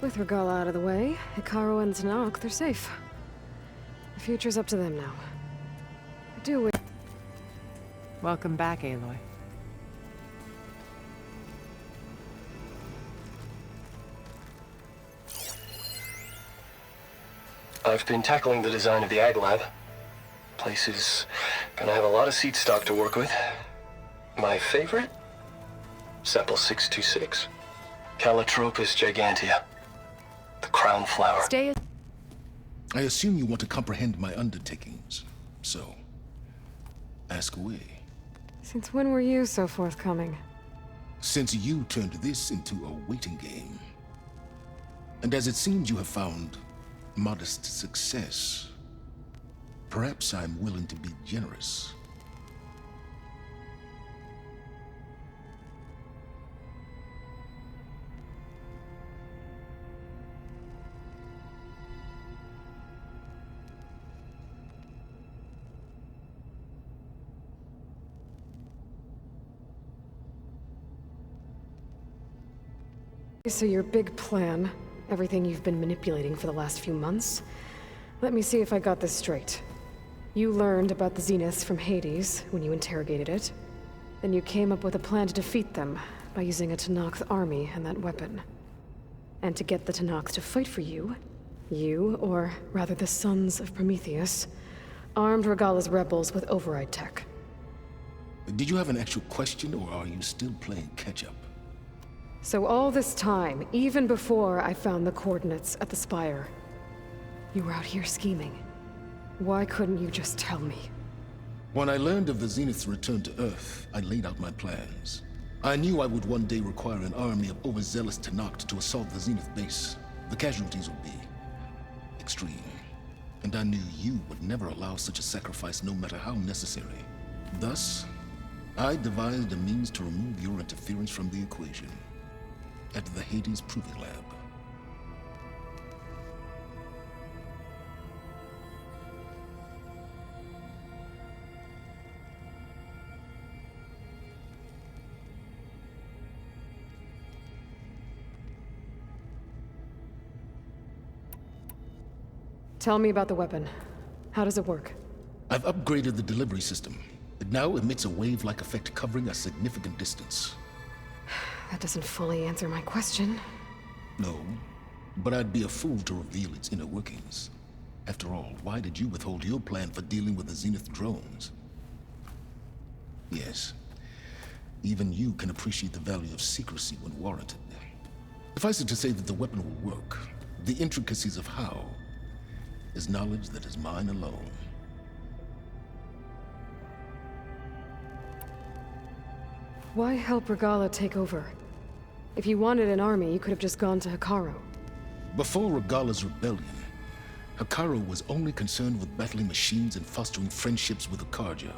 With Regala out of the way, Hikaru and Tanakh, they're safe. The future's up to them now. I do wish... Welcome back, Aloy. I've been tackling the design of the Ag Lab. Place is gonna have a lot of seed stock to work with. My favorite? Sample 626. Calotropis gigantea. The crown flower. Stay. I assume you want to comprehend my undertakings, so ask away. Since when were you so forthcoming? Since you turned this into a waiting game. And as it seems you have found modest success, perhaps I'm willing to be generous. So your big plan, everything you've been manipulating for the last few months, let me see if I got this straight. You learned about the Zeniths from Hades when you interrogated it. Then you came up with a plan to defeat them by using a Tenakth army and that weapon. And to get the Tenakth to fight for you, or rather the Sons of Prometheus, armed Regala's rebels with override tech. Did you have an actual question, or are you still playing catch-up? So all this time, even before I found the coordinates at the Spire, you were out here scheming. Why couldn't you just tell me? When I learned of the Zenith's return to Earth, I laid out my plans. I knew I would one day require an army of overzealous Tenakth to assault the Zenith base. The casualties would be extreme. And I knew you would never allow such a sacrifice, no matter how necessary. Thus, I devised a means to remove your interference from the equation. At the Hades Proving Lab. Tell me about the weapon. How does it work? I've upgraded the delivery system. It now emits a wave-like effect covering a significant distance. That doesn't fully answer my question. No, but I'd be a fool to reveal its inner workings. After all, why did you withhold your plan for dealing with the Zenith drones? Yes, even you can appreciate the value of secrecy when warranted. Suffice it to say that the weapon will work. The intricacies of how is knowledge that is mine alone. Why help Regala take over? If you wanted an army, you could have just gone to Hikaru. Before Regala's rebellion, Hikaru was only concerned with battling machines and fostering friendships with Akarja.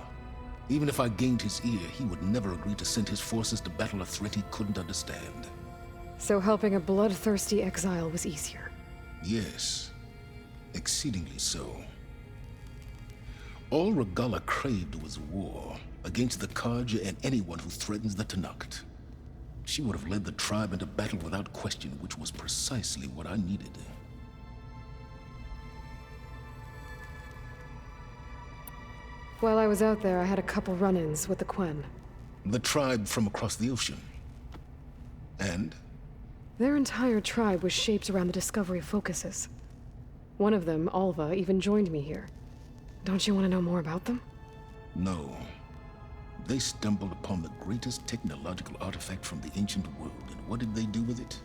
Even if I gained his ear, he would never agree to send his forces to battle a threat he couldn't understand. So helping a bloodthirsty exile was easier? Yes, exceedingly so. All Regala craved was war, against the Karja and anyone who threatens the Tenakth. She would have led the tribe into battle without question, which was precisely what I needed. While I was out there, I had a couple run-ins with the Quen. The tribe from across the ocean. And? Their entire tribe was shaped around the discovery of focuses. One of them, Alva, even joined me here. Don't you want to know more about them? No. They stumbled upon the greatest technological artifact from the ancient world, and what did they do with it?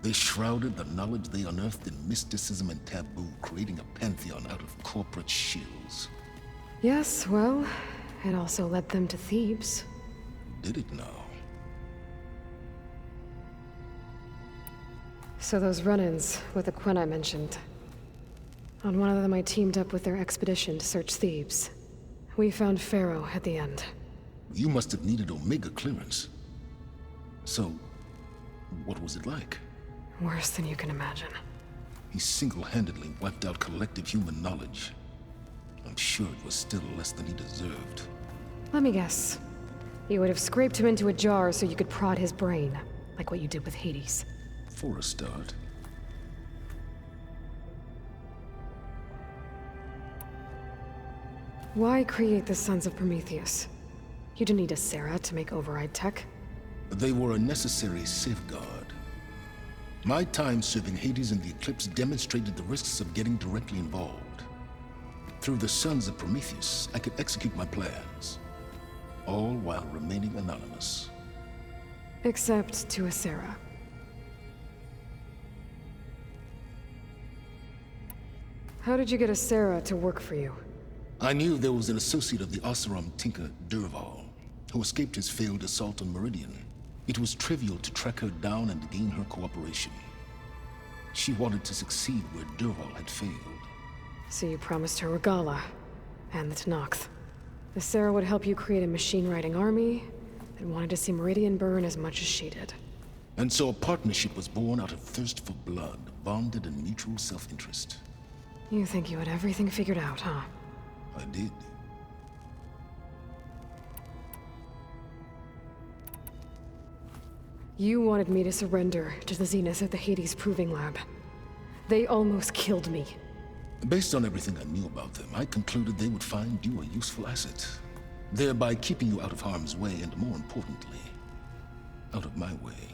They shrouded the knowledge they unearthed in mysticism and taboo, creating a pantheon out of corporate shills. Yes, well, it also led them to Thebes. Did it now? So those run-ins with the Quen I mentioned. On one of them I teamed up with their expedition to search Thebes. We found Pharaoh at the end. You must have needed Omega clearance. So, what was it like? Worse than you can imagine. He single-handedly wiped out collective human knowledge. I'm sure it was still less than he deserved. Let me guess. You would have scraped him into a jar so you could prod his brain, like what you did with Hades. For a start. Why create the Sons of Prometheus? You didn't need Asera to make override tech. They were a necessary safeguard. My time serving Hades in the Eclipse demonstrated the risks of getting directly involved. Through the Sons of Prometheus, I could execute my plans, all while remaining anonymous. Except to Asera. How did you get Asera to work for you? I knew there was an associate of the Oseram tinker, Derval, who escaped his failed assault on Meridian. It was trivial to track her down and gain her cooperation. She wanted to succeed where Derval had failed. So you promised her Regala, and the Tenakth. Asera would help you create a machine-riding army that wanted to see Meridian burn as much as she did. And so a partnership was born out of thirst for blood, bonded in mutual self-interest. You think you had everything figured out, huh? I did. You wanted me to surrender to the Zenith at the Hades Proving Lab. They almost killed me. Based on everything I knew about them, I concluded they would find you a useful asset, thereby keeping you out of harm's way and, more importantly, out of my way.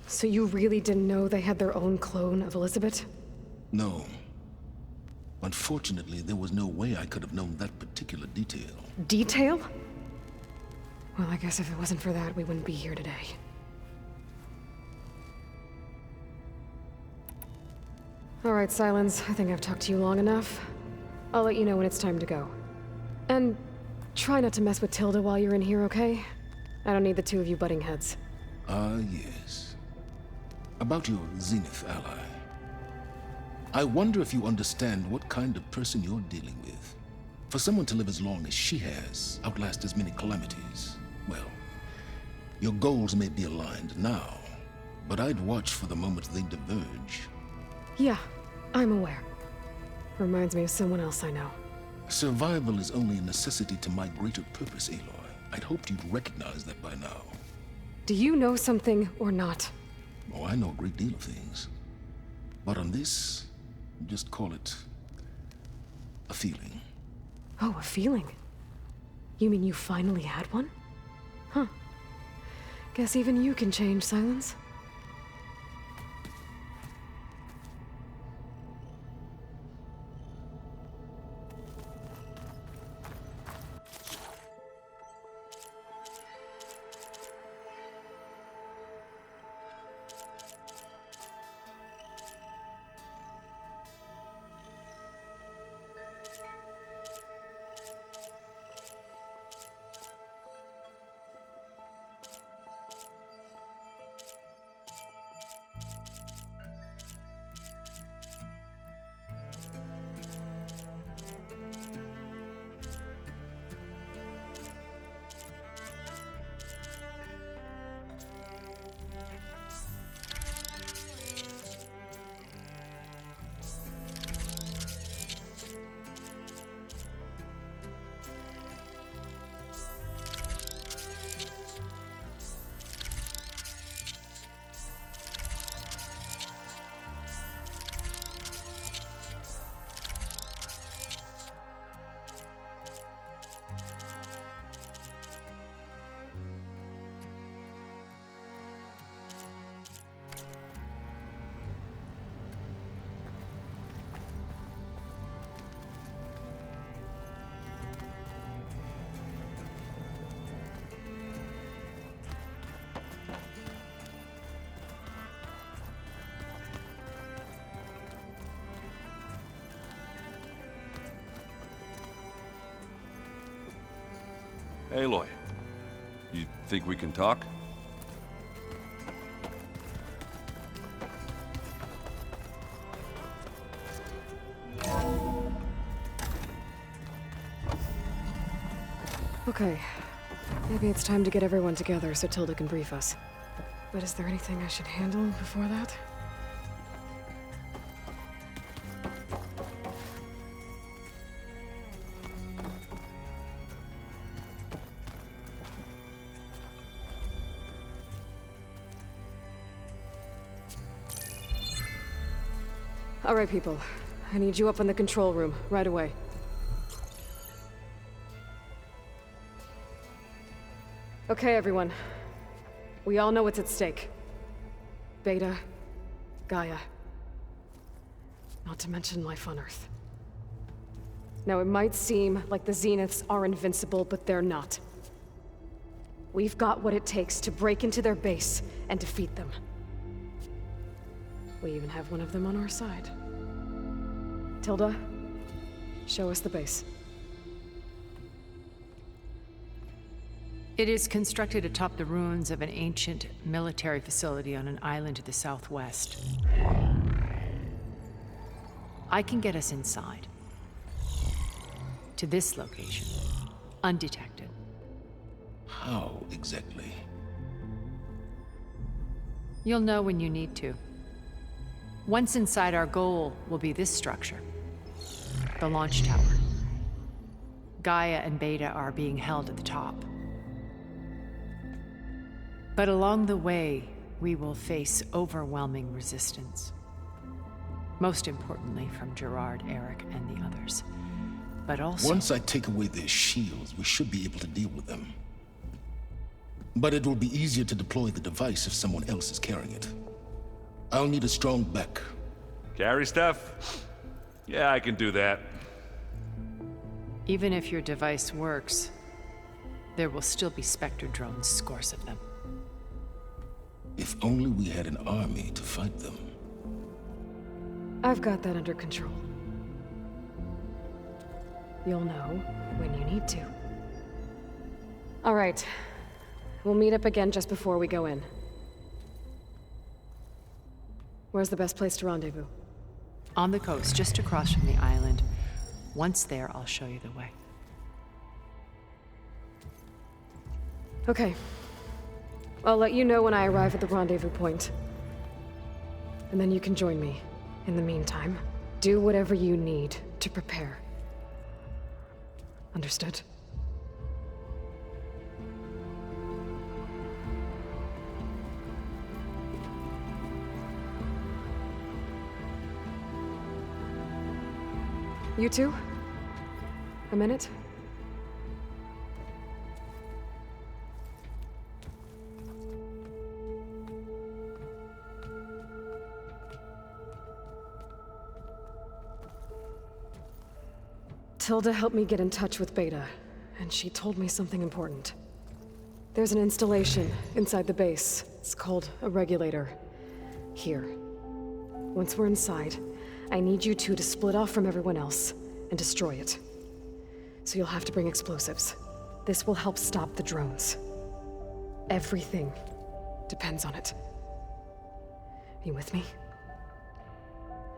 So you really didn't know they had their own clone of Elizabeth? No. Unfortunately, there was no way I could have known that particular detail. Detail? Well, I guess if it wasn't for that, we wouldn't be here today. All right, Silence. I think I've talked to you long enough. I'll let you know when it's time to go. And try not to mess with Tilda while you're in here, okay? I don't need the two of you butting heads. Ah, yes. About your Zenith ally. I wonder if you understand what kind of person you're dealing with. For someone to live as long as she has, outlast as many calamities, well, your goals may be aligned now, but I'd watch for the moment they diverge. Yeah, I'm aware. Reminds me of someone else I know. Survival is only a necessity to my greater purpose, Aloy. I'd hoped you'd recognize that by now. Do you know something or not? Oh, I know a great deal of things. But on this, just call it a feeling. Oh, a feeling? You mean you finally had one? Huh. Guess even you can change, Silence. Aloy, you think we can talk? Okay. Maybe it's time to get everyone together so Tilda can brief us. But is there anything I should handle before that? All right, people. I need you up in the control room, right away. Okay, everyone. We all know what's at stake. Beta, Gaia. Not to mention life on Earth. Now, it might seem like the Zeniths are invincible, but they're not. We've got what it takes to break into their base and defeat them. We even have one of them on our side. Tilda, show us the base. It is constructed atop the ruins of an ancient military facility on an island to the southwest. I can get us inside. To this location, undetected. How exactly? You'll know when you need to. Once inside, our goal will be this structure. The launch tower. Gaia and Beta are being held at the top. But along the way, we will face overwhelming resistance. Most importantly from Gerard, Eric, and the others. But also... Once I take away their shields, we should be able to deal with them. But it will be easier to deploy the device if someone else is carrying it. I'll need a strong back. Carry stuff? Yeah, I can do that. Even if your device works, there will still be Spectre drones, scores of them. If only we had an army to fight them. I've got that under control. You'll know when you need to. All right. We'll meet up again just before we go in. Where's the best place to rendezvous? On the coast, just across from the island. Once there, I'll show you the way. Okay. I'll let you know when I arrive at the rendezvous point. And then you can join me. In the meantime, do whatever you need to prepare. Understood? You two? A minute? Tilda helped me get in touch with Beta, and she told me something important. There's an installation inside the base. It's called a regulator. Here. Once we're inside, I need you two to split off from everyone else and destroy it. So you'll have to bring explosives. This will help stop the drones. Everything depends on it. You with me?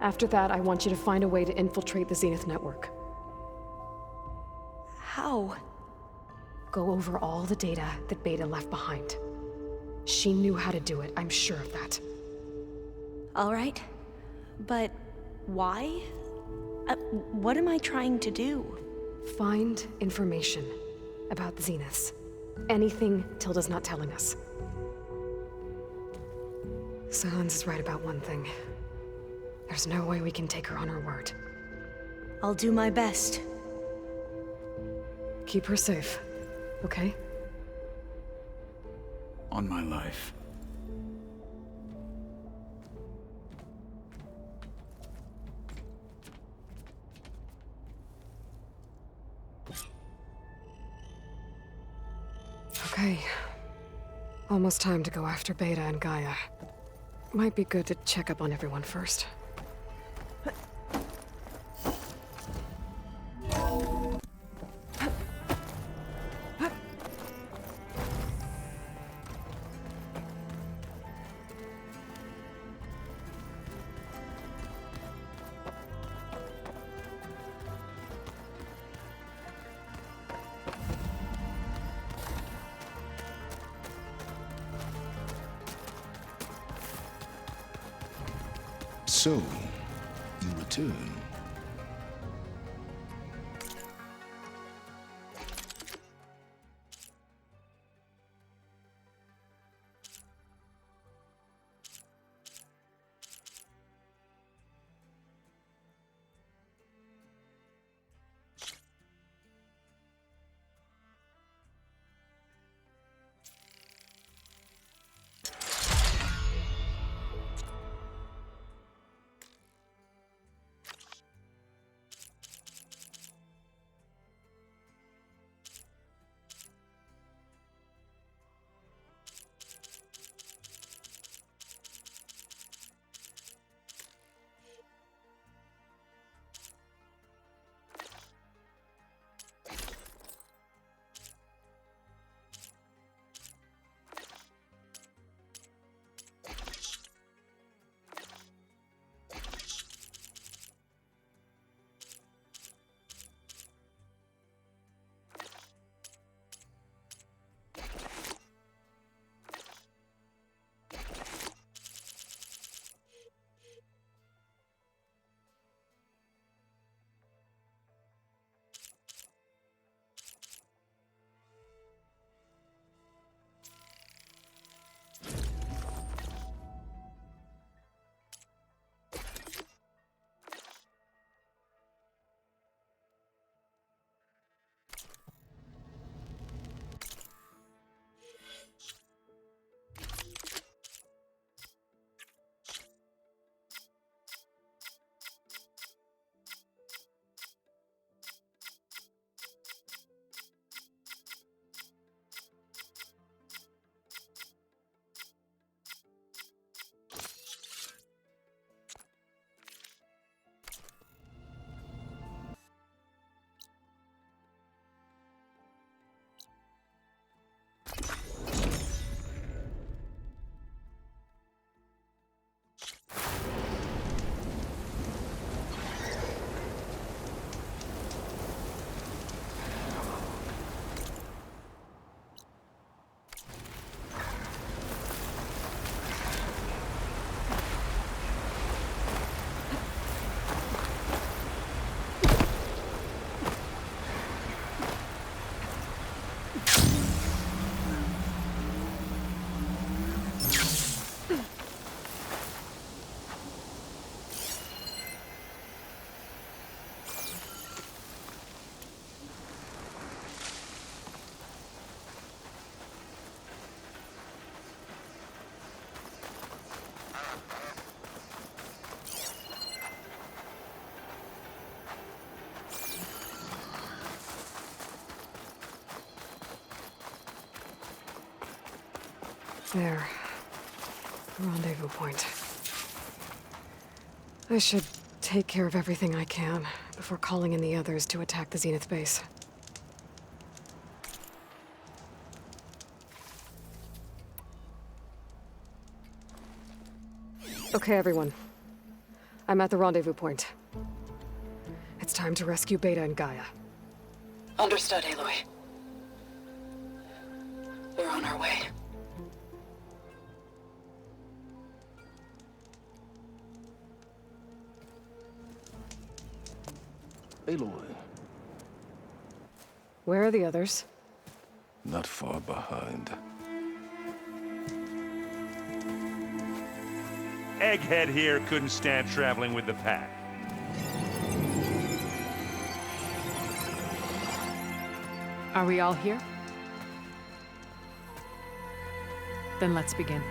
After that, I want you to find a way to infiltrate the Zenith network. How? Go over all the data that Beta left behind. She knew how to do it, I'm sure of that. All right. But why? What am I trying to do? Find information about the Zeniths. Anything Tilda's not telling us. Silence is right about one thing. There's no way we can take her on her word. I'll do my best. Keep her safe, okay? On my life. Okay. Almost time to go after Beta and Gaia. Might be good to check up on everyone first. So, you return. There. Rendezvous point. I should take care of everything I can before calling in the others to attack the Zenith base. Okay, everyone. I'm at the rendezvous point. It's time to rescue Beta and Gaia. Understood, Aloy. We're on our way. Aloy, Where are the others? not far behind. Egghead here couldn't stand traveling with the pack. Are we all here? Then let's begin.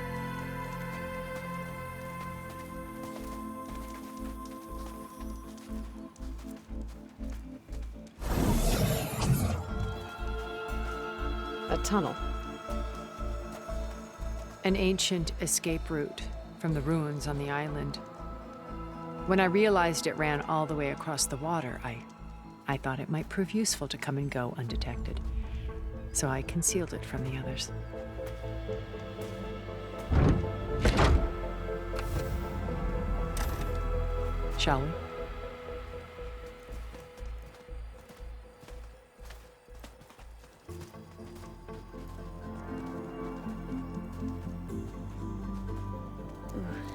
A tunnel. An ancient escape route from the ruins on the island. When I realized it ran all the way across the water, I thought it might prove useful to come and go undetected. So I concealed it from the others. Shall we?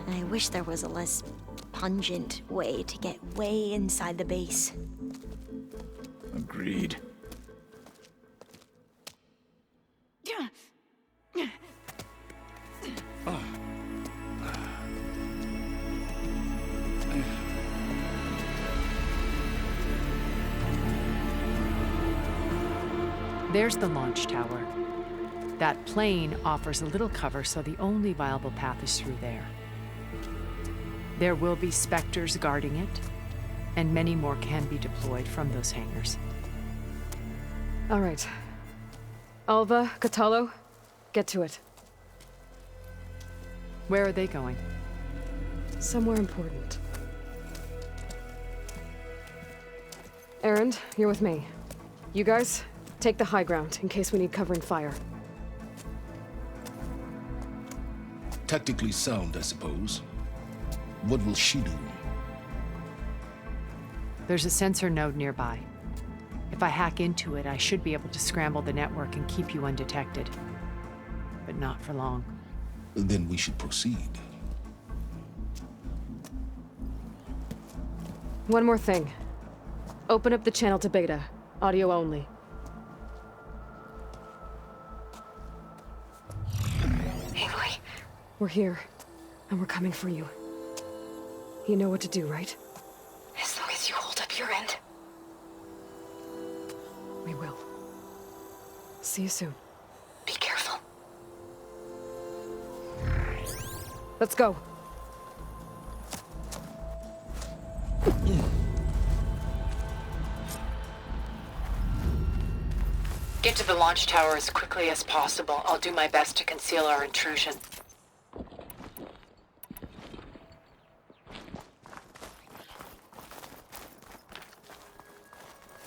I wish there was a less pungent way to get way inside the base. Agreed. There's the launch tower. That plane offers a little cover, so the only viable path is through there. There will be specters guarding it, and many more can be deployed from those hangars. All right. Alva, Catalo, get to it. Where are they going? Somewhere important. Erend, you're with me. You guys, take the high ground in case we need covering fire. Tactically sound, I suppose. What will she do? There's a sensor node nearby. If I hack into it, I should be able to scramble the network and keep you undetected. But not for long. Then we should proceed. One more thing. Open up the channel to Beta. Audio only. Aloy, We're here, and we're coming for you. You know what to do, right? as long as you hold up your end. We will. See you soon. Be careful. Let's go. Get to the launch tower as quickly as possible. I'll do my best to conceal our intrusion.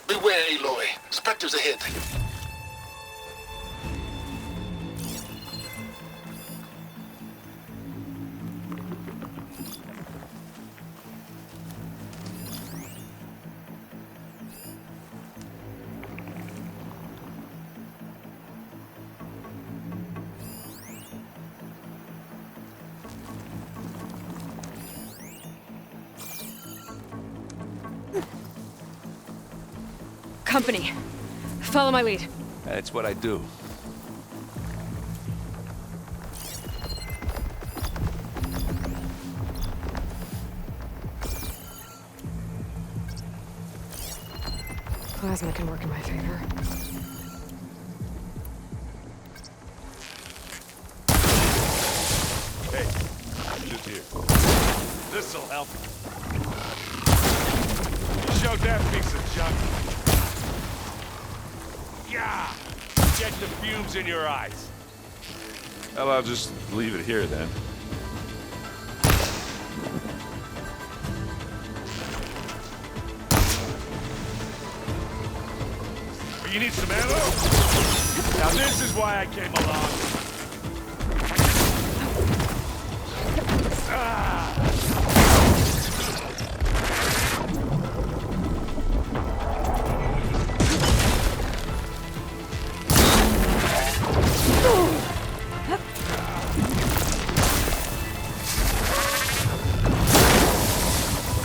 Beware, Aloy. Spectres ahead. Company. Follow my lead. That's what I do. Plasma can work in my favor. Hey, just here. This'll help. You showed that piece of junk. Yeah! Get the fumes in your eyes. Well, I'll just leave it here then. You need some ammo? Now this is why I came along.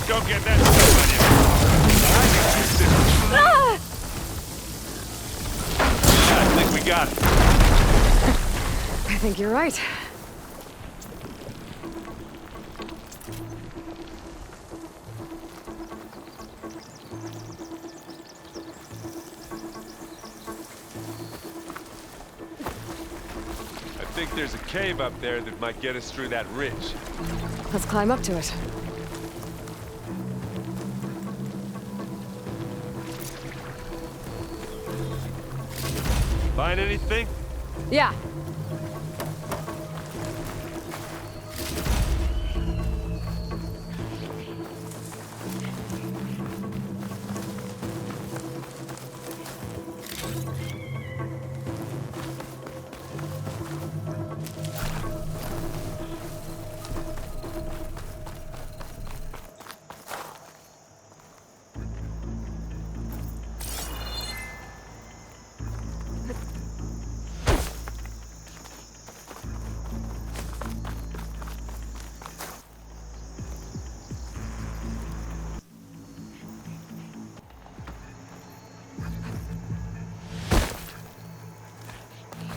Go get that stuff on you. I can use this. I think we got it. I think you're right. I think there's a cave up there that might get us through that ridge. Let's climb up to it. Find anything? Yeah.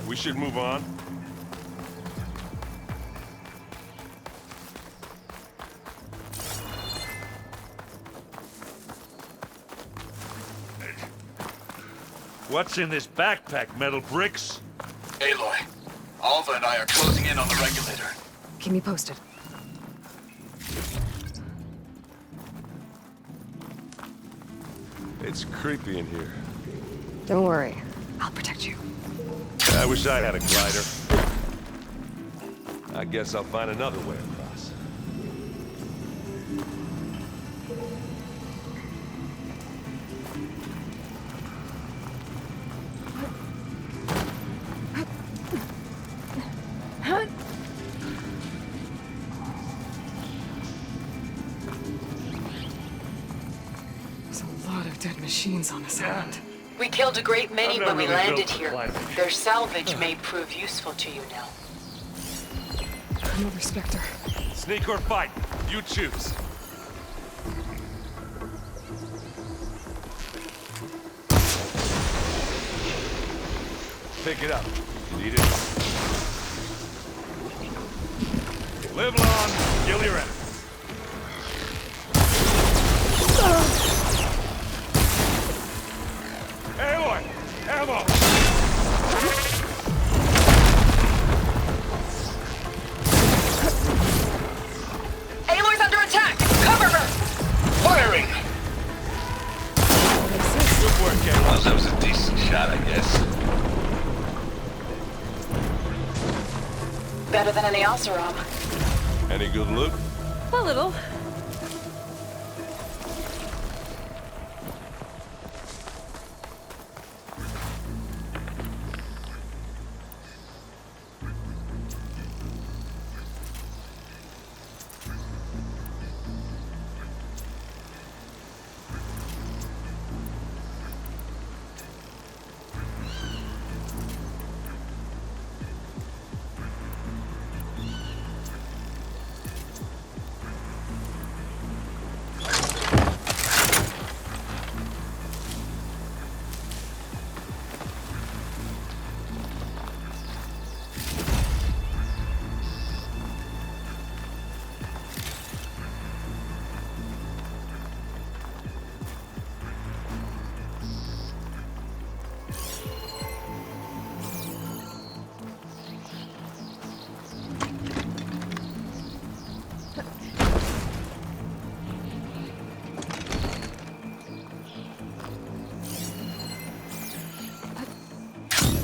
We should move on. What's in this backpack, metal bricks? Aloy, Alva and I are closing in on the regulator. Keep me posted. It's creepy in here. Don't worry. I'll protect you. I wish I had a glider. I guess I'll find another way across. There's a lot of dead machines on this island. We killed a great many I'm not when we really built landed for here. climbing. Their salvage may prove useful to you now. Another Spectre. Sneak or fight, you choose. Pick it up. You need it. Live long, kill your enemies. Aloy! Ammo! Aloy's under attack! Cover her! Firing! Good work, Aloy. Well, that was a decent shot, I guess. Better than any Asera. Any good loot? A little.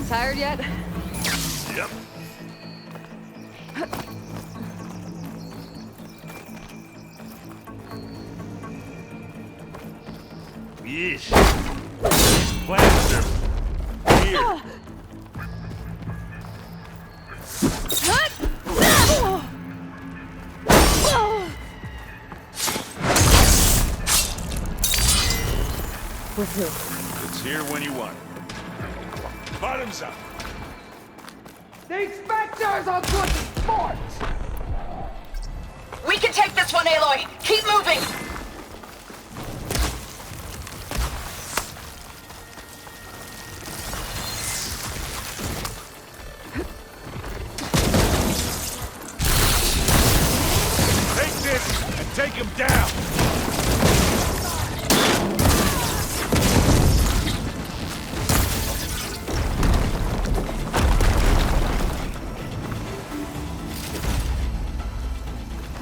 Tired yet? Yep. Yeesh. These plants are weird. With who? It's here when you want it. Bottoms up. These specters are good sports! We can take this one, Aloy! Keep moving! Take this and take him down!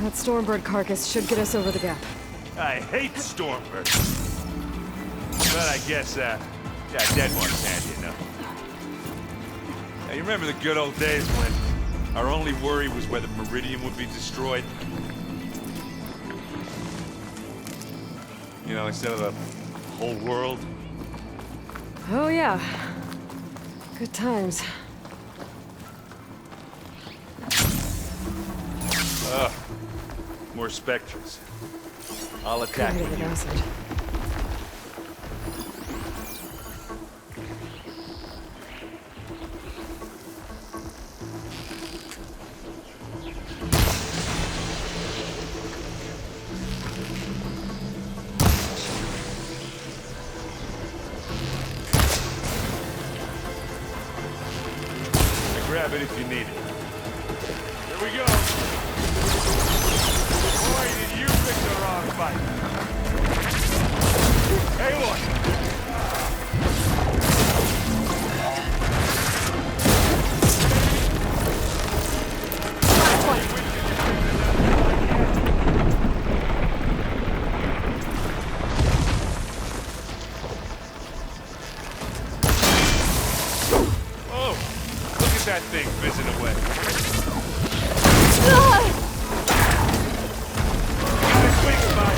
That Stormbird carcass should get us over the gap. I hate Stormbirds. But I guess, yeah, dead ones handy enough. Now, you remember the good old days when our only worry was whether Meridian would be destroyed? You know, instead of the whole world? Oh yeah. Good times. Ugh. More specters. I'll attack Covered with with you. acid. Grab it if you need it. Here we go. Boy, did you pick the wrong fight. Hey, look. That thing fizzing away. Got a quick spot.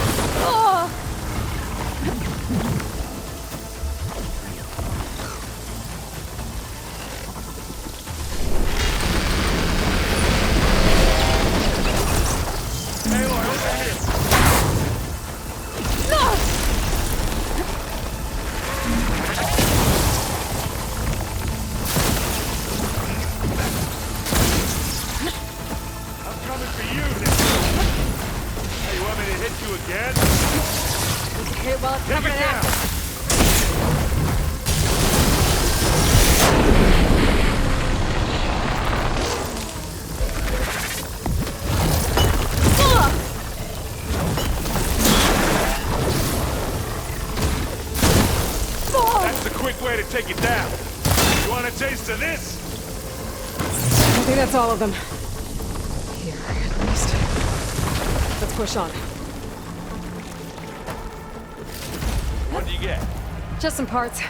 Aloy, over here. Again? Okay, well, it's Take covered it in down. acid. That's the quick way to take it down. You want a taste of this? I think that's all of them. Here, at least. Let's push on. What do you get? Just some parts.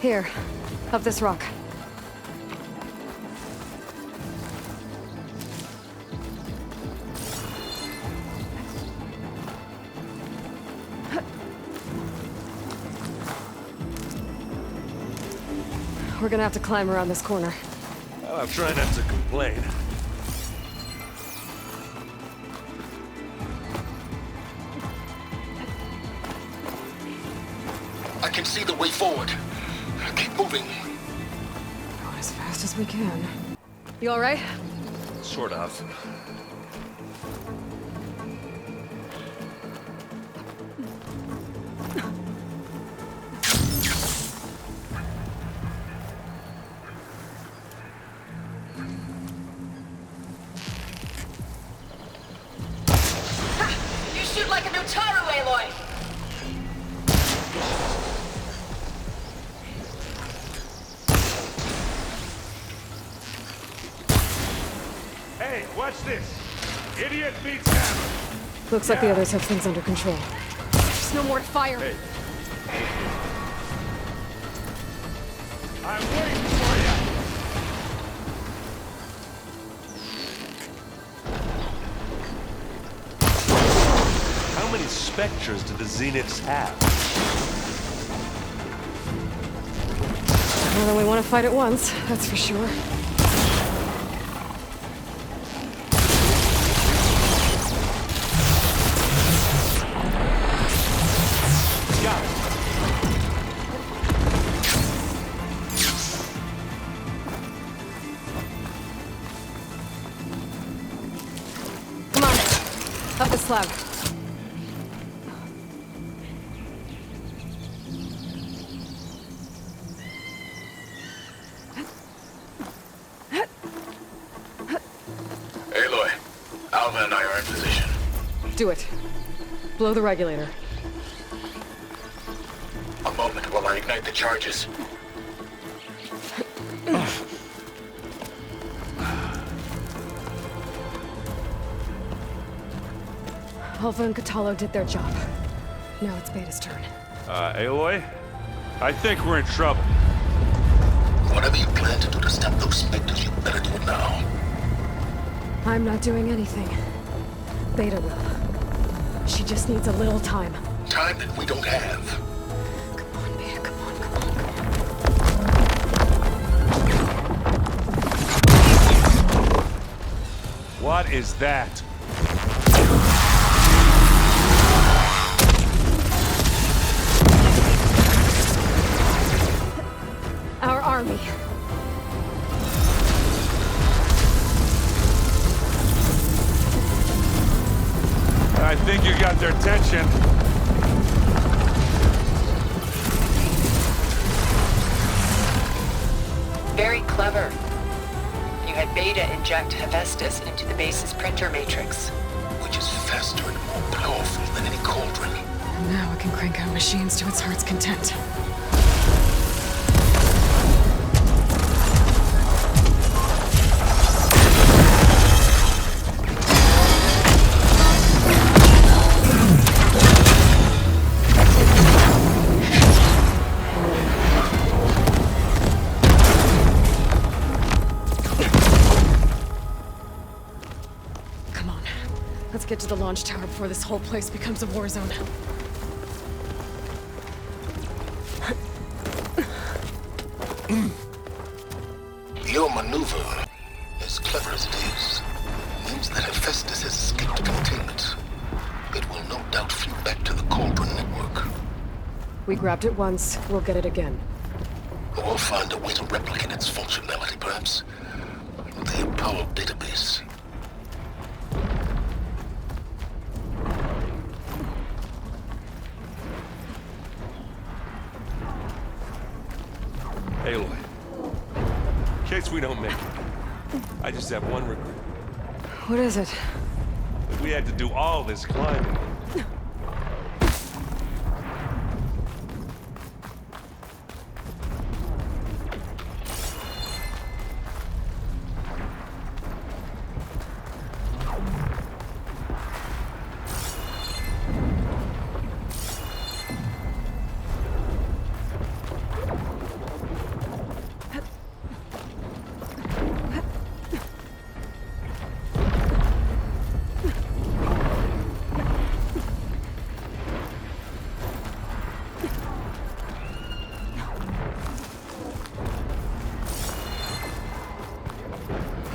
Here, up this rock. We're gonna have to climb around this corner. Well, I'm trying not to complain. I can see the way forward. Keep moving. Go as fast as we can. You all right? Sort of. You shoot like a Nutaru, Aloy! Watch this. Idiot beats hammer. Looks like the others have things under control. There's no more to fire. Hey. I'm waiting for you. How many specters do the Zeniths have? More than we want to fight at once, that's for sure. Got it. Come on, up the slab. Aloy, Alva and I are in position. Do it. Blow the regulator. A moment while I ignite the charges. Alpha and Catalo did their job. Now it's Beta's turn. Aloy? I think we're in trouble. Whatever you plan to do to stop those specters, you better do it now. I'm not doing anything. Beta will. She just needs a little time. Time that we don't have. Come on, Beta, come on, come on. What is that? Our army. I think you got their attention. Very clever. You had Beta inject Hephaestus into the base's printer matrix. Which is faster and more powerful than any cauldron. Now it can crank out machines to its heart's content. Let's get to the launch tower before this whole place becomes a war zone. Your maneuver, as clever as it is, means that Hephaestus has escaped containment. It will no doubt flew back to the Cauldron network. We grabbed it once, we'll get it again. Or find a way to replicate its functionality, perhaps. The Apollo database. Aloy. In case we don't make it, I just have one regret. What is it? That we had to do all this climbing.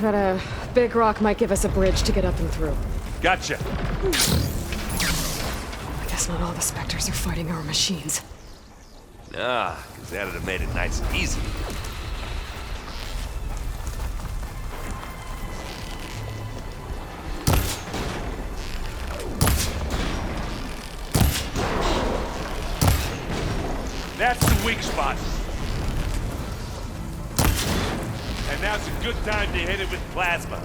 That big rock might give us a bridge to get up and through. Gotcha. I guess not all the Spectres are fighting our machines. Nah, because that'd have made it nice and easy. That's the weak spot. And now's a good time to hit it with plasma.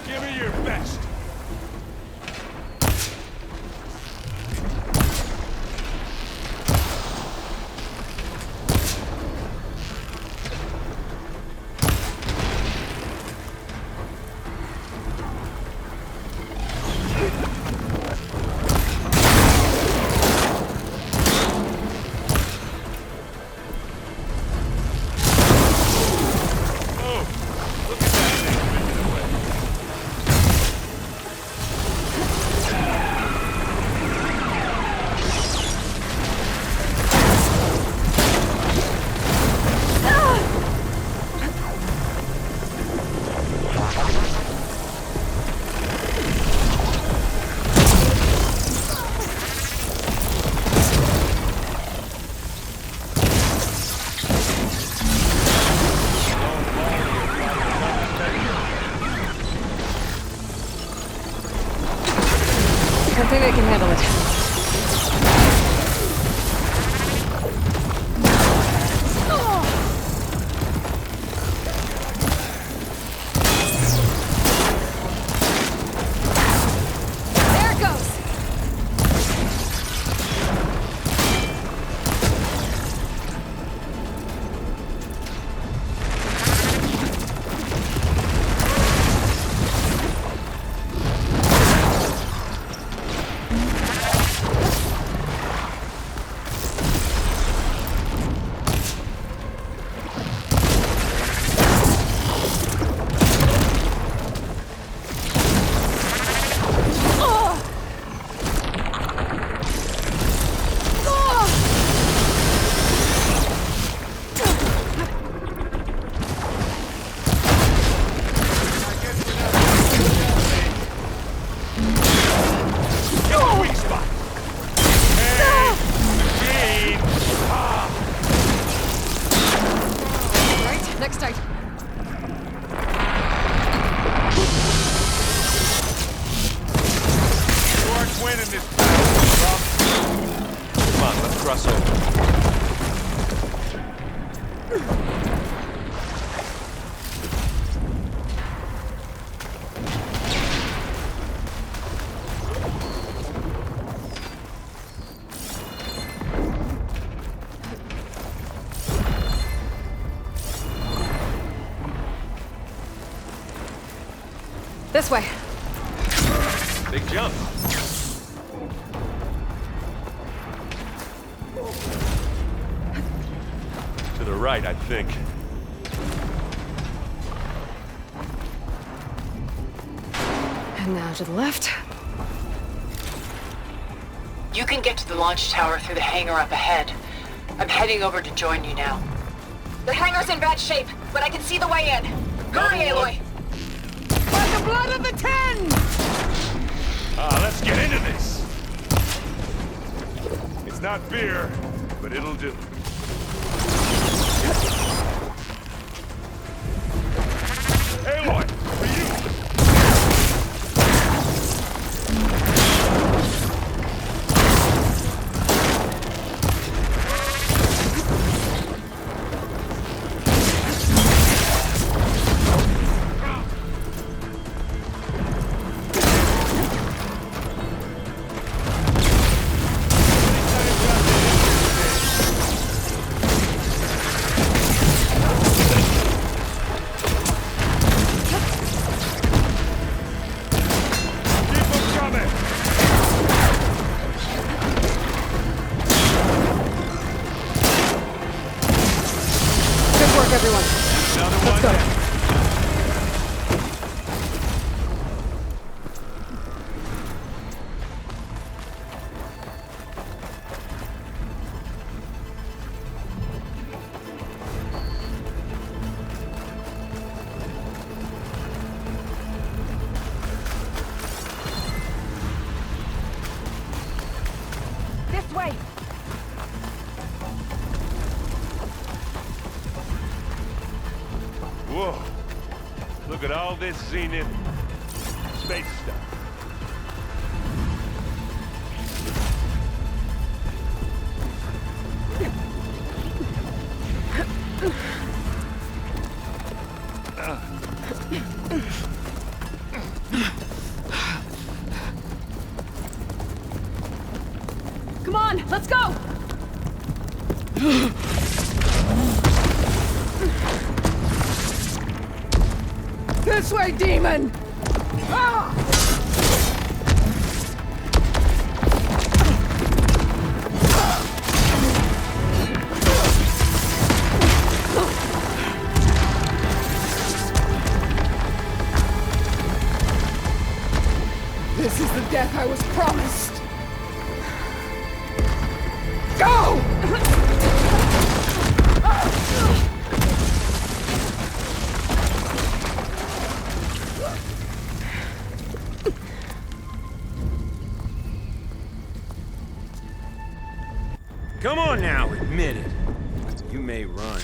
Give me your best. handle it. There it goes! Next item. You aren't winning this battle, Rob. Come on, let's cross over. This way. Big jump. To the right, I think. And now to the left. You can get to the launch tower through the hangar up ahead. I'm heading over to join you now. The hangar's in bad shape, but I can see the way in. Hurry, Aloy! By the blood of the Ten! Let's get into this. It's not beer, but it'll do. Aloy, for you! Everyone, let's go. This way! Whoa. Look at all this Zenith space stuff. Come on, let's go! This way, demon! Ah! This is the death I was promised! Go! Come on now, admit it. You may run.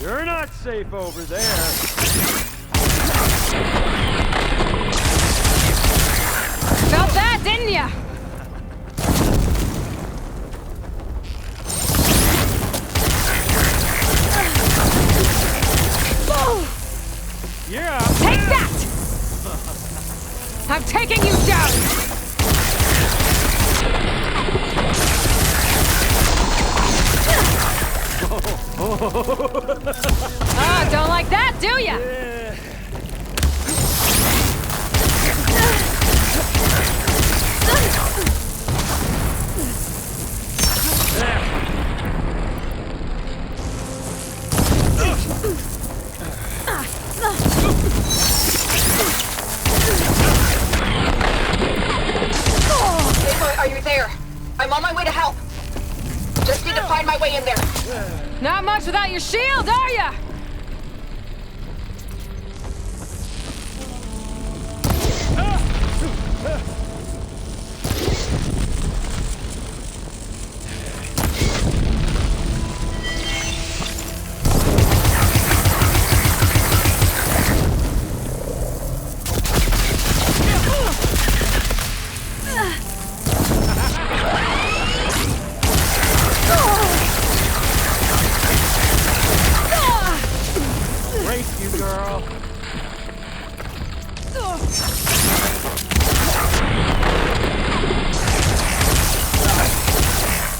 You're not safe over there. Felt that, didn't ya? Yeah. Take that! I'm taking you down! Oh, don't like that, do ya? Aloy, are you there? I'm on my way to help. Just need to find my way in there. Not much without your shield, are ya?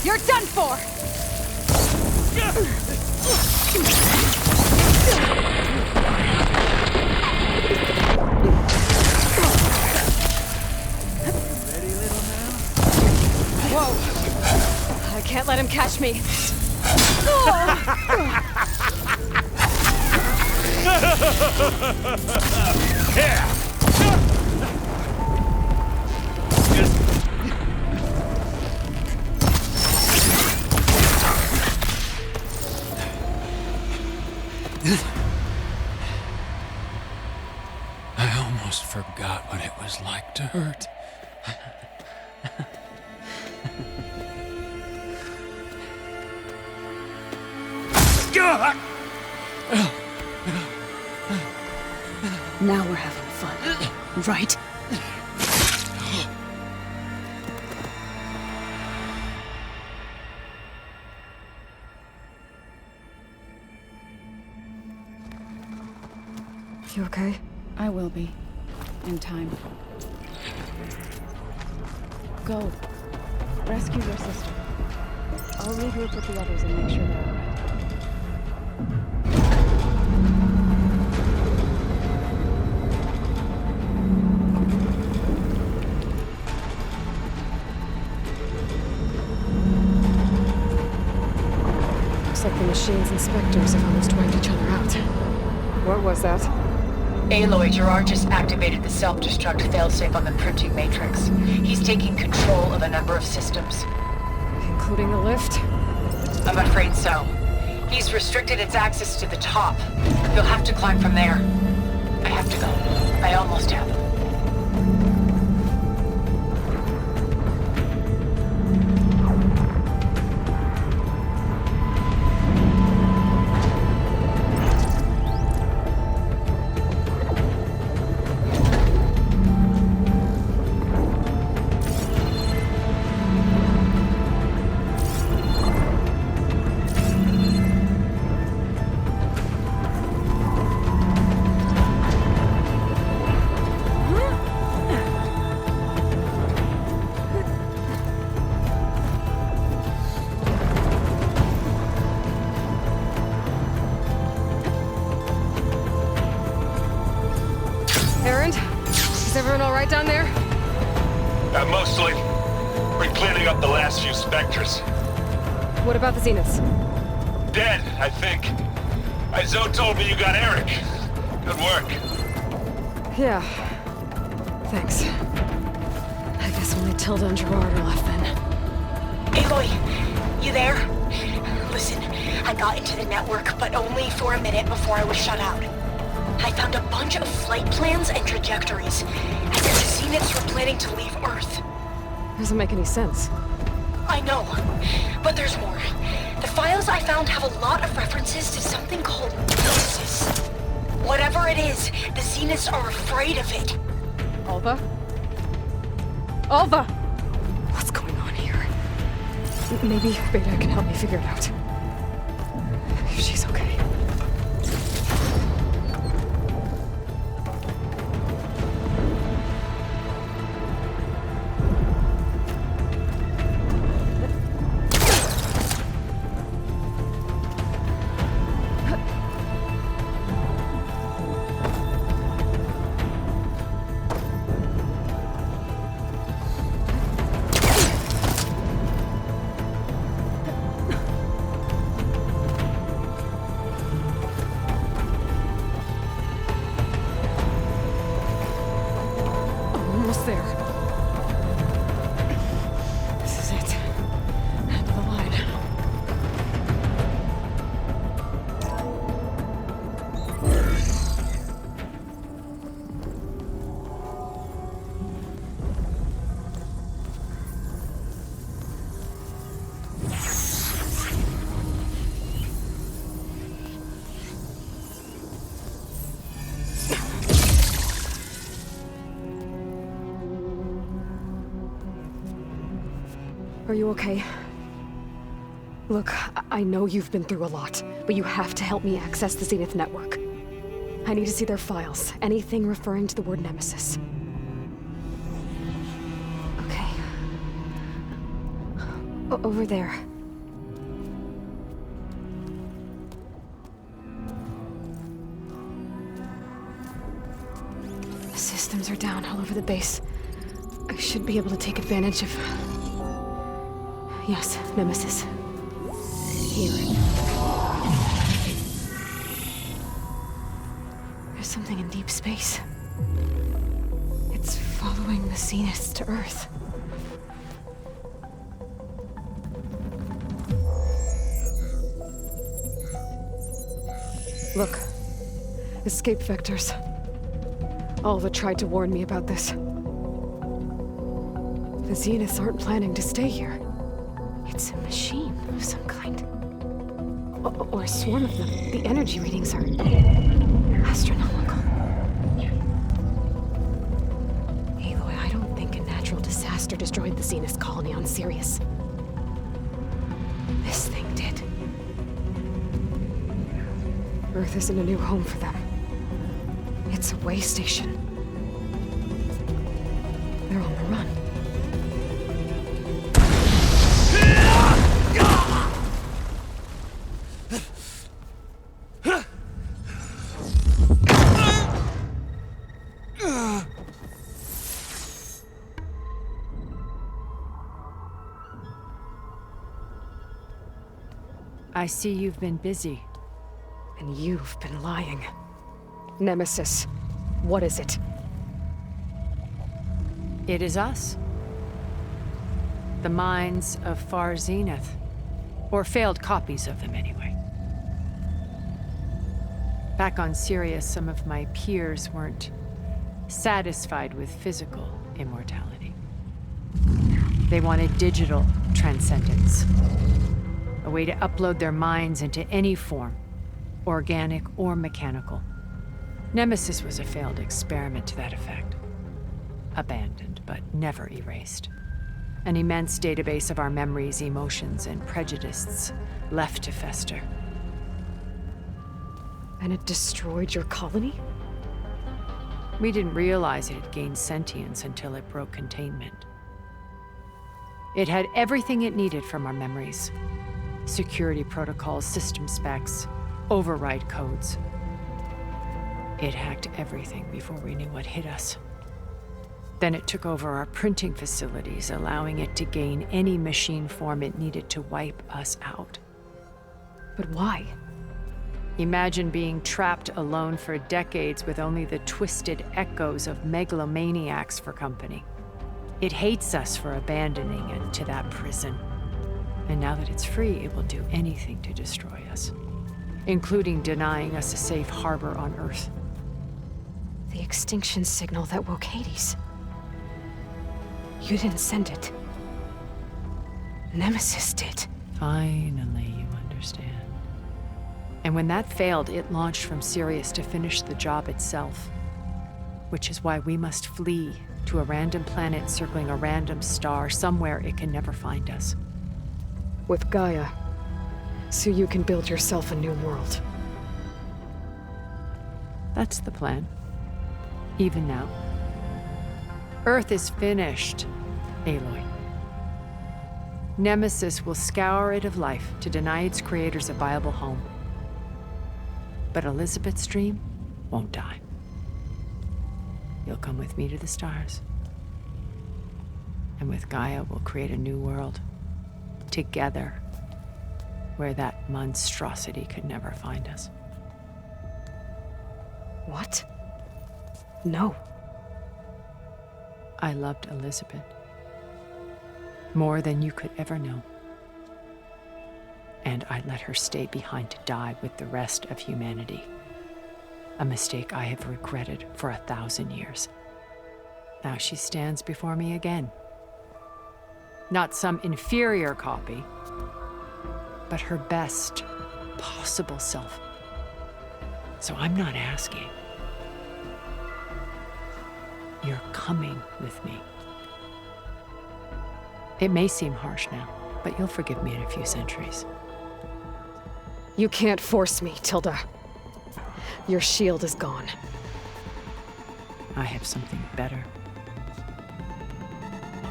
You're done for! Whoa! I can't let him catch me. I almost forgot what it was like to hurt. Now we're having fun, right? You okay? I will be. In time. Go. Rescue your sister. I'll regroup with the others and make sure they're alright. Looks like the machines and specters have almost wiped each other out. What was that? Aloy, Gerard just activated the self-destruct failsafe on the printing matrix. He's taking control of a number of systems. Including the lift? I'm afraid so. He's restricted its access to the top. You'll have to climb from there. I have to go. I almost have. Is everyone all right down there? Mostly. We're cleaning up the last few specters. What about the Zeniths? Dead, I think. Zoe told me you got Eric. Good work. Yeah. Thanks. I guess only Tilda and Gerard are left then. Aloy, you there? Listen, I got into the network, but only for a minute before I was shut out. I found a bunch of flight plans and trajectories, and the Zeniths were planning to leave Earth. Doesn't make any sense. I know, but there's more. The files I found have a lot of references to something called Nemesis. Whatever it is, the Zeniths are afraid of it. Alva? Alva! What's going on here? Maybe Beta can help me figure it out. If she's okay. Are you okay? Look, I know you've been through a lot, but you have to help me access the Zenith network. I need to see their files, anything referring to the word Nemesis. Okay. Over there. The systems are down all over the base. I should be able to take advantage of... Yes, Nemesis. Here. There's something in deep space. It's following the Zeniths to Earth. Look. Escape vectors. Alva tried to warn me about this. The Zeniths aren't planning to stay here. It's a machine of some kind. Or a swarm of them. The energy readings are astronomical. Aloy, I don't think a natural disaster destroyed the Zenith colony on Sirius. This thing did. Earth isn't a new home for them. It's a way station. They're on the run. I see you've been busy. And you've been lying. Nemesis, what is it? It is us. The minds of Far Zenith. Or failed copies of them, anyway. Back on Sirius, some of my peers weren't satisfied with physical immortality. They wanted digital transcendence. A way to upload their minds into any form, organic or mechanical. Nemesis was a failed experiment to that effect. Abandoned, but never erased. An immense database of our memories, emotions, and prejudices left to fester. And it destroyed your colony? We didn't realize it had gained sentience until it broke containment. It had everything it needed from our memories. Security protocols, system specs, override codes. It hacked everything before we knew what hit us. Then it took over our printing facilities, allowing it to gain any machine form it needed to wipe us out. But why? Imagine being trapped alone for decades with only the twisted echoes of megalomaniacs for company. It hates us for abandoning it to that prison. And now that it's free, it will do anything to destroy us, including denying us a safe harbor on Earth. The extinction signal that woke Hades. You didn't send it. Nemesis did. Finally, you And when that failed, it launched from Sirius to finish the job itself. Which is why we must flee to a random planet circling a random star, somewhere it can never find us. With Gaia, so you can build yourself a new world. That's the plan. Even now. Earth is finished, Aloy. Nemesis will scour it of life to deny its creators a viable home. But Elizabeth's dream won't die. You'll come with me to the stars. And with Gaia, we'll create a new world. Together. Where that monstrosity could never find us. What? No. I loved Elizabeth. More than you could ever know. And I let her stay behind to die with the rest of humanity. A mistake I have regretted for 1,000 years. Now she stands before me again. Not some inferior copy, but her best possible self. So I'm not asking. You're coming with me. It may seem harsh now, but you'll forgive me in a few centuries. You can't force me, Tilda. Your shield is gone. I have something better.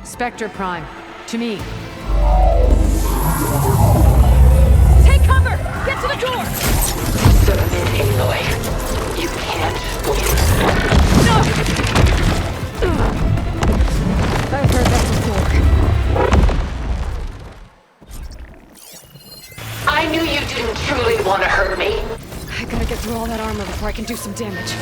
Spectre Prime, to me. Take cover! Get to the door! Submit, Aloy. You can't lose. No! I've heard that before. I knew you didn't truly want to hurt me. I gotta get through all that armor before I can do some damage.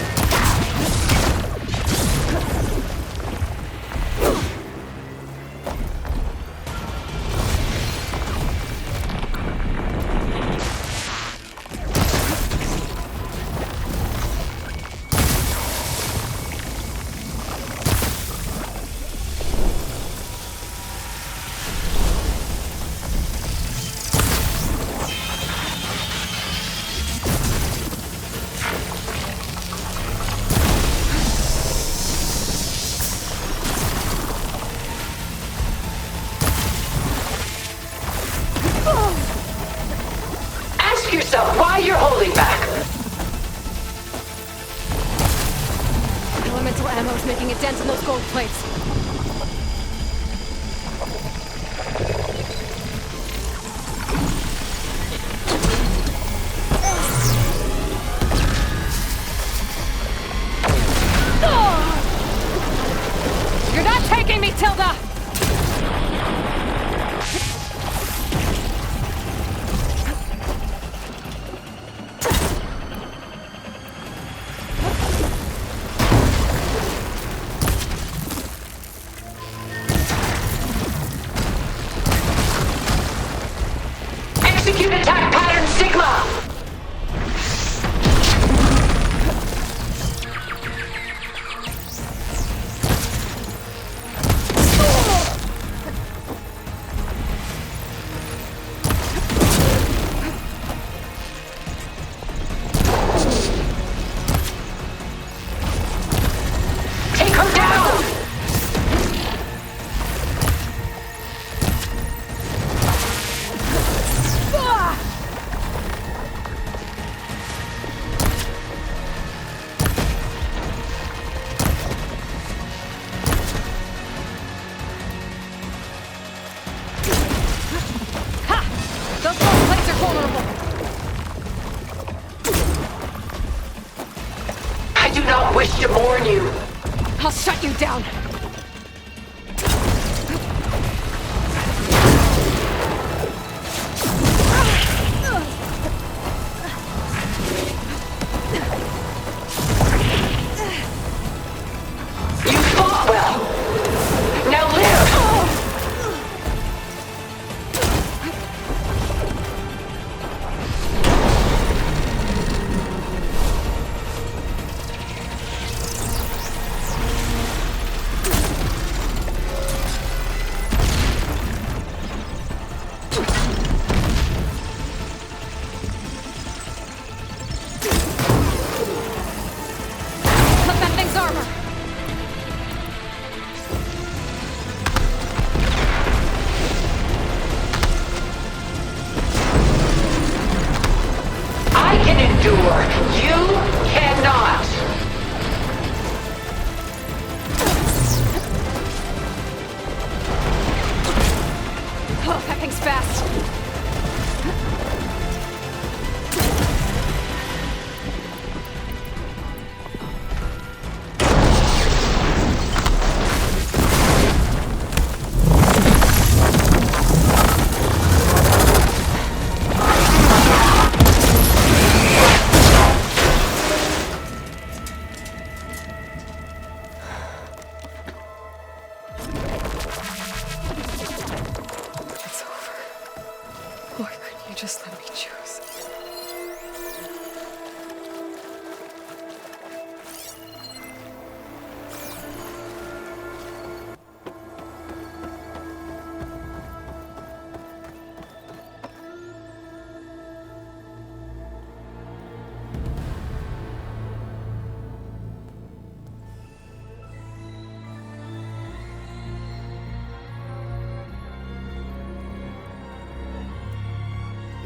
Why you're holding back? Elemental ammo's making a dent in those gold plates. You're not taking me, Tilda! Execute attack pattern Sigma! Take her down! Those gold plates are vulnerable! I do not wish to warn you. I'll shut you down! You fought well. Now live!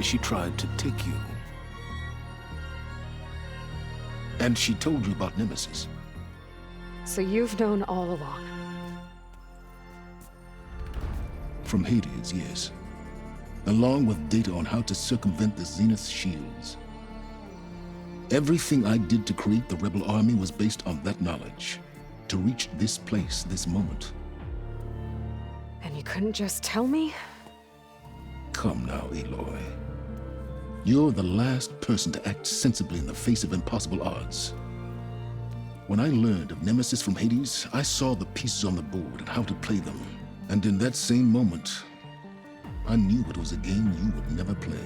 She tried to take you. And she told you about Nemesis. So you've known all along. From Hades, yes. Along with data on how to circumvent the Zenith's shields. Everything I did to create the rebel army was based on that knowledge. To reach this place, this moment. And you couldn't just tell me? Come now, Aloy. You're the last person to act sensibly in the face of impossible odds. When I learned of Nemesis from Hades, I saw the pieces on the board and how to play them. And in that same moment, I knew it was a game you would never play.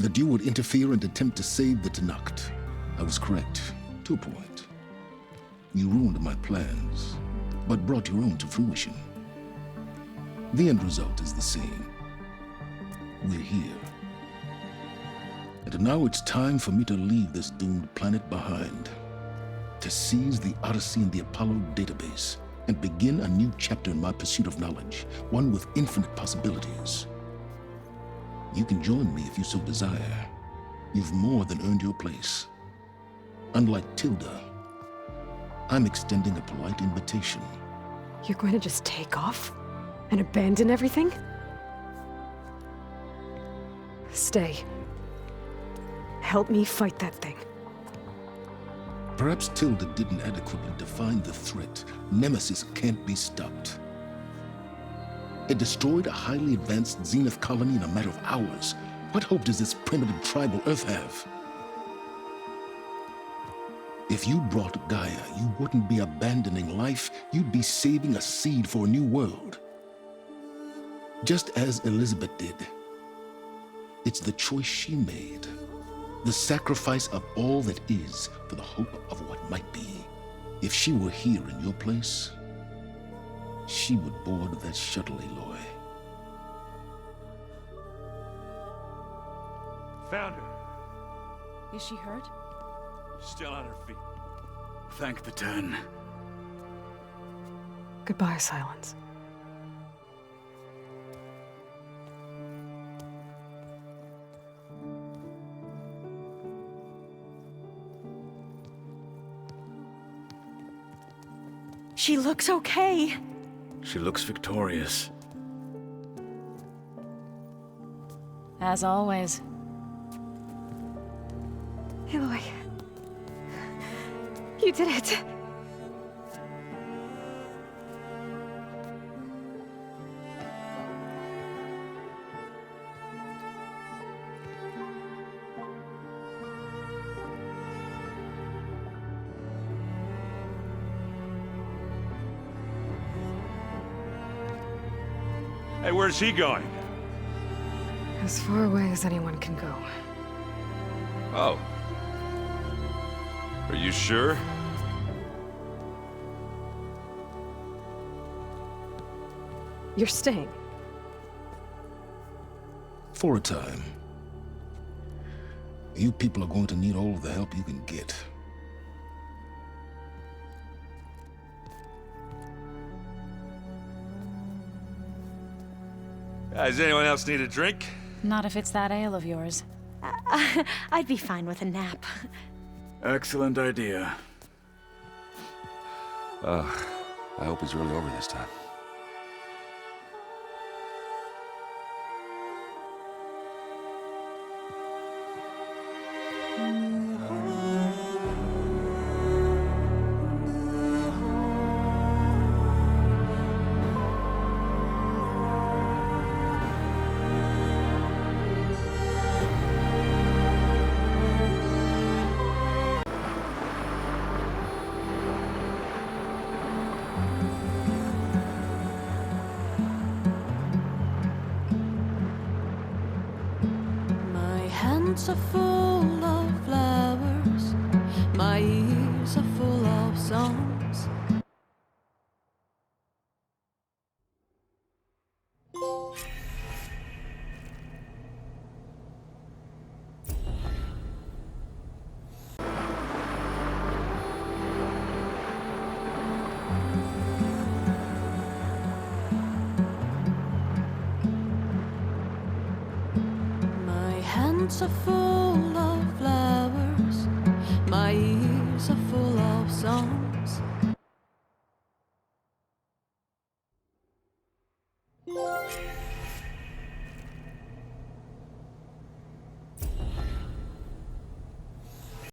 That you would interfere and attempt to save the Tenakth. I was correct, to a point. You ruined my plans, but brought your own to fruition. The end result is the same. We're here. And now it's time for me to leave this doomed planet behind. To seize the Odyssey and the Apollo database, and begin a new chapter in my pursuit of knowledge, one with infinite possibilities. You can join me if you so desire. You've more than earned your place. Unlike Tilda, I'm extending a polite invitation. You're going to just take off? And abandon everything? Stay. Help me fight that thing. Perhaps Tilda didn't adequately define the threat. Nemesis can't be stopped. It destroyed a highly advanced Zenith colony in a matter of hours. What hope does this primitive tribal Earth have? If you brought Gaia, you wouldn't be abandoning life, you'd be saving a seed for a new world. Just as Elizabeth did. It's the choice she made. The sacrifice of all that is for the hope of what might be. If she were here in your place, she would board that shuttle, Aloy. Found her. Is she hurt? Still on her feet. Thank the Ten. Goodbye, Silence. She looks okay. She looks victorious. As always. Aloy. You did it. Hey, where's he going? As far away as anyone can go. Oh. Are you sure? You're staying. For a time. You people are going to need all of the help you can get. Does anyone else need a drink? Not if it's that ale of yours. I'd be fine with a nap. Excellent idea. I hope it's really over this time. Are full of flowers, my ears are full of songs. hands are full of flowers, my ears are full of songs.